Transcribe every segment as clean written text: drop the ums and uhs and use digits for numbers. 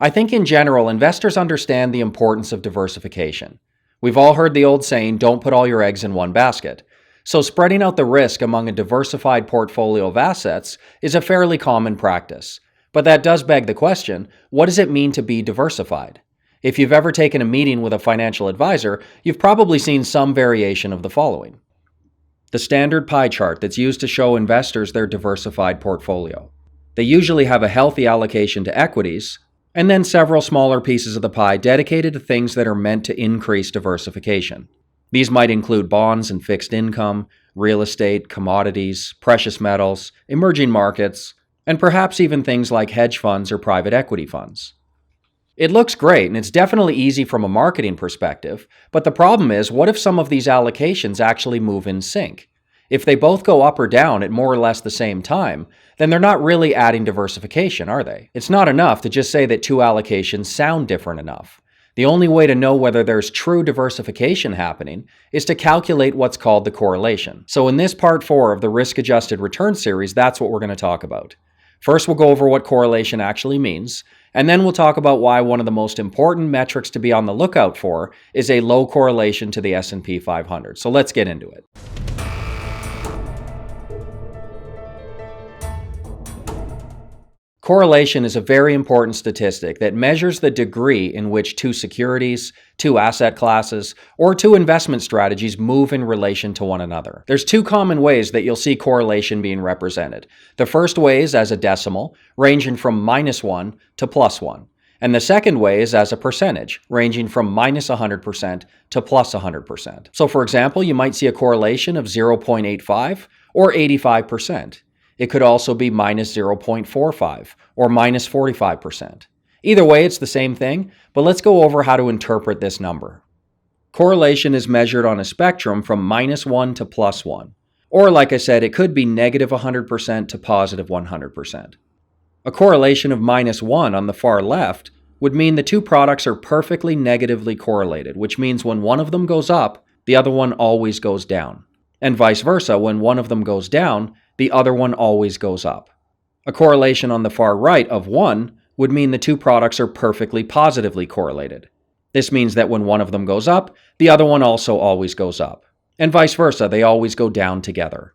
I think in general, investors understand the importance of diversification. We've all heard the old saying, don't put all your eggs in one basket. So spreading out the risk among a diversified portfolio of assets is a fairly common practice. But that does beg the question, what does it mean to be diversified? If you've ever taken a meeting with a financial advisor, you've probably seen some variation of the following. The standard pie chart that's used to show investors their diversified portfolio. They usually have a healthy allocation to equities, and then several smaller pieces of the pie dedicated to things that are meant to increase diversification. These might include bonds and fixed income, real estate, commodities, precious metals, emerging markets, and perhaps even things like hedge funds or private equity funds. It looks great, and it's definitely easy from a marketing perspective, but the problem is, what if some of these allocations actually move in sync? If they both go up or down at more or less the same time, then they're not really adding diversification, are they? It's not enough to just say that two allocations sound different enough. The only way to know whether there's true diversification happening is to calculate what's called the correlation. So in this part 4 of the risk-adjusted return series, that's what we're going to talk about. First, we'll go over what correlation actually means, and then we'll talk about why one of the most important metrics to be on the lookout for is a low correlation to the S&P 500. So let's get into it. Correlation is a very important statistic that measures the degree in which two securities, two asset classes, or two investment strategies move in relation to one another. There's two common ways that you'll see correlation being represented. The first way is as a decimal, ranging from -1 to +1. And the second way is as a percentage, ranging from -100% to +100%. So for example, you might see a correlation of 0.85 or 85%. It could also be -0.45 or -45%. Either way, it's the same thing, but let's go over how to interpret this number. Correlation is measured on a spectrum from -1 to +1. Or like I said, it could be -100% to +100%. A correlation of -1 on the far left would mean the two products are perfectly negatively correlated, which means when one of them goes up, the other one always goes down. And vice versa, when one of them goes down, the other one always goes up. A correlation on the far right of 1 would mean the two products are perfectly positively correlated. This means that when one of them goes up, the other one also always goes up. And vice versa, they always go down together.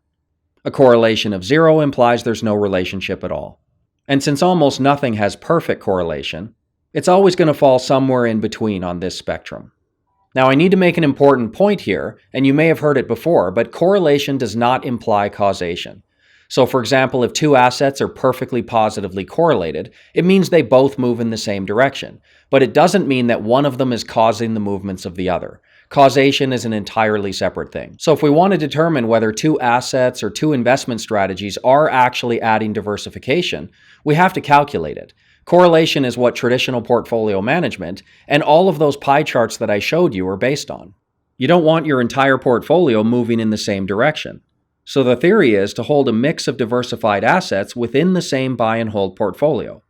A correlation of 0 implies there's no relationship at all. And since almost nothing has perfect correlation, it's always going to fall somewhere in between on this spectrum. Now, I need to make an important point here, and you may have heard it before, but correlation does not imply causation. So for example, if two assets are perfectly positively correlated, it means they both move in the same direction. But it doesn't mean that one of them is causing the movements of the other. Causation is an entirely separate thing. So if we want to determine whether two assets or two investment strategies are actually adding diversification, we have to calculate it. Correlation is what traditional portfolio management and all of those pie charts that I showed you are based on. You don't want your entire portfolio moving in the same direction. So the theory is to hold a mix of diversified assets within the same buy and hold portfolio.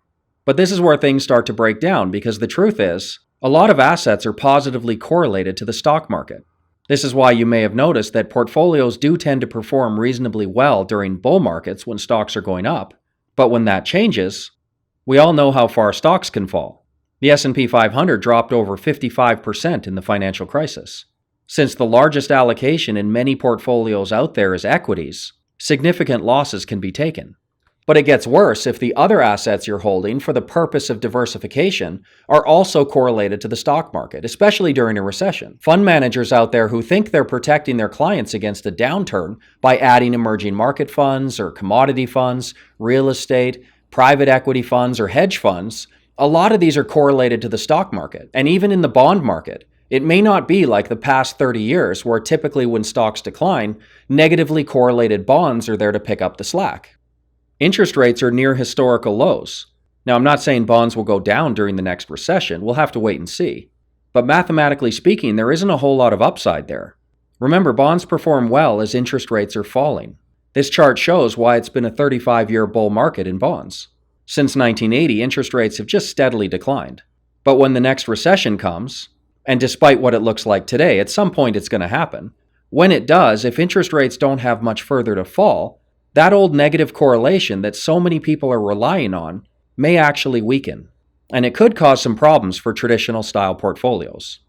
But this is where things start to break down because the truth is, a lot of assets are positively correlated to the stock market. This is why you may have noticed that portfolios do tend to perform reasonably well during bull markets when stocks are going up. But when that changes, we all know how far stocks can fall. The S&P 500 dropped over 55% in the financial crisis. Since the largest allocation in many portfolios out there is equities, significant losses can be taken. But it gets worse if the other assets you're holding for the purpose of diversification are also correlated to the stock market, especially during a recession. Fund managers out there who think they're protecting their clients against a downturn by adding emerging market funds or commodity funds, real estate, private equity funds, or hedge funds, a lot of these are correlated to the stock market. And even in the bond market, it may not be like the past 30 years where typically when stocks decline, negatively correlated bonds are there to pick up the slack. Interest rates are near historical lows. Now, I'm not saying bonds will go down during the next recession. We'll have to wait and see. But mathematically speaking, there isn't a whole lot of upside there. Remember, bonds perform well as interest rates are falling. This chart shows why it's been a 35-year bull market in bonds. Since 1980, interest rates have just steadily declined. But when the next recession comes, and despite what it looks like today, at some point it's going to happen. When it does, if interest rates don't have much further to fall, that old negative correlation that so many people are relying on may actually weaken. and it could cause some problems for traditional style portfolios.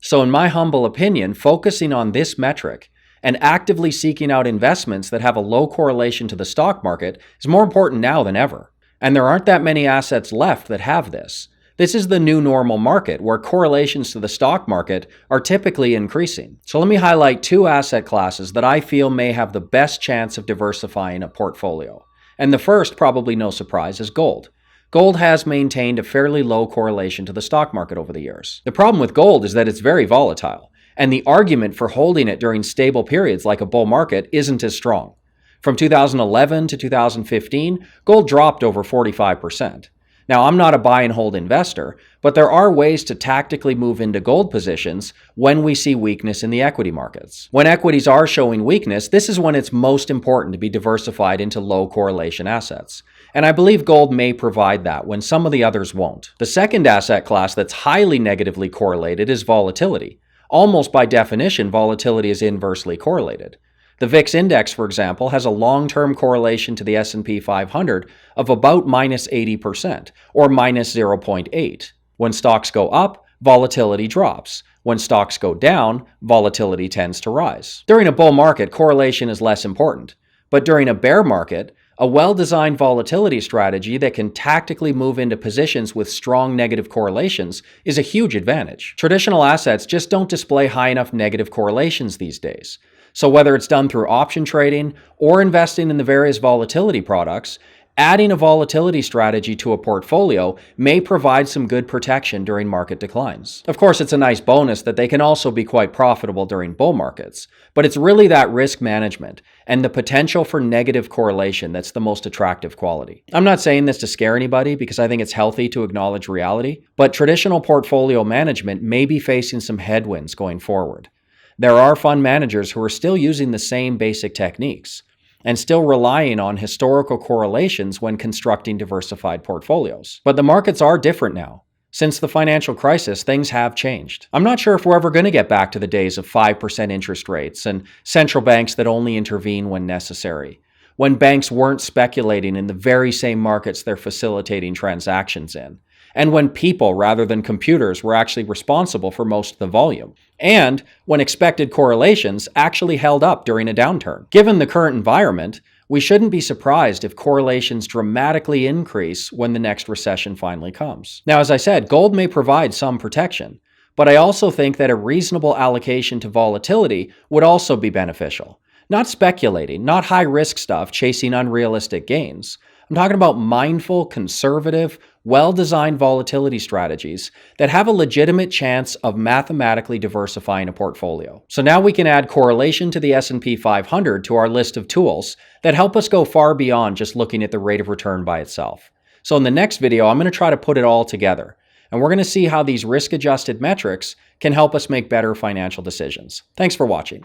So in my humble opinion, focusing on this metric and actively seeking out investments that have a low correlation to the stock market is more important now than ever. And there aren't that many assets left that have this. This is the new normal market where correlations to the stock market are typically increasing. So let me highlight two asset classes that I feel may have the best chance of diversifying a portfolio. And the first, probably no surprise, is gold. Gold has maintained a fairly low correlation to the stock market over the years. The problem with gold is that it's very volatile, and the argument for holding it during stable periods like a bull market isn't as strong. From 2011 to 2015, gold dropped over 45%. Now, I'm not a buy and hold investor, but there are ways to tactically move into gold positions when we see weakness in the equity markets. When equities are showing weakness, this is when it's most important to be diversified into low correlation assets. And I believe gold may provide that when some of the others won't. The second asset class that's highly negatively correlated is volatility. Almost by definition, volatility is inversely correlated. The VIX index, for example, has a long-term correlation to the S&P 500 of about minus 80%, or minus 0.8. When stocks go up, volatility drops. When stocks go down, volatility tends to rise. During a bull market, correlation is less important. But during a bear market, a well-designed volatility strategy that can tactically move into positions with strong negative correlations is a huge advantage. Traditional assets just don't display high enough negative correlations these days. So whether it's done through option trading or investing in the various volatility products, adding a volatility strategy to a portfolio may provide some good protection during market declines. Of course, it's a nice bonus that they can also be quite profitable during bull markets, but it's really that risk management and the potential for negative correlation that's the most attractive quality. I'm not saying this to scare anybody because I think it's healthy to acknowledge reality, but traditional portfolio management may be facing some headwinds going forward. There are fund managers who are still using the same basic techniques and still relying on historical correlations when constructing diversified portfolios. But the markets are different now. Since the financial crisis, things have changed. I'm not sure if we're ever going to get back to the days of 5% interest rates and central banks that only intervene when necessary, when banks weren't speculating in the very same markets they're facilitating transactions in, and when people rather than computers were actually responsible for most of the volume, and when expected correlations actually held up during a downturn. Given the current environment, we shouldn't be surprised if correlations dramatically increase when the next recession finally comes. Now, as I said, gold may provide some protection, but I also think that a reasonable allocation to volatility would also be beneficial. Not speculating, not high-risk stuff chasing unrealistic gains. I'm talking about mindful, conservative, well-designed volatility strategies that have a legitimate chance of mathematically diversifying a portfolio. So now we can add correlation to the S&P 500 to our list of tools that help us go far beyond just looking at the rate of return by itself. So in the next video, I'm going to try to put it all together, and we're going to see how these risk-adjusted metrics can help us make better financial decisions. Thanks for watching.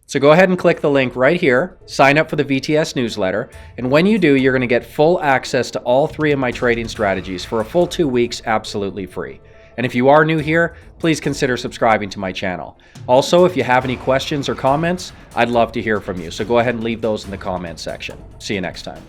So go ahead and click the link right here, sign up for the VTS newsletter, and when you do, you're going to get full access to all 3 of my trading strategies for a full 2 weeks absolutely free. And if you are new here, please consider subscribing to my channel. Also, if you have any questions or comments, I'd love to hear from you, so go ahead and leave those in the comments section. See you next time.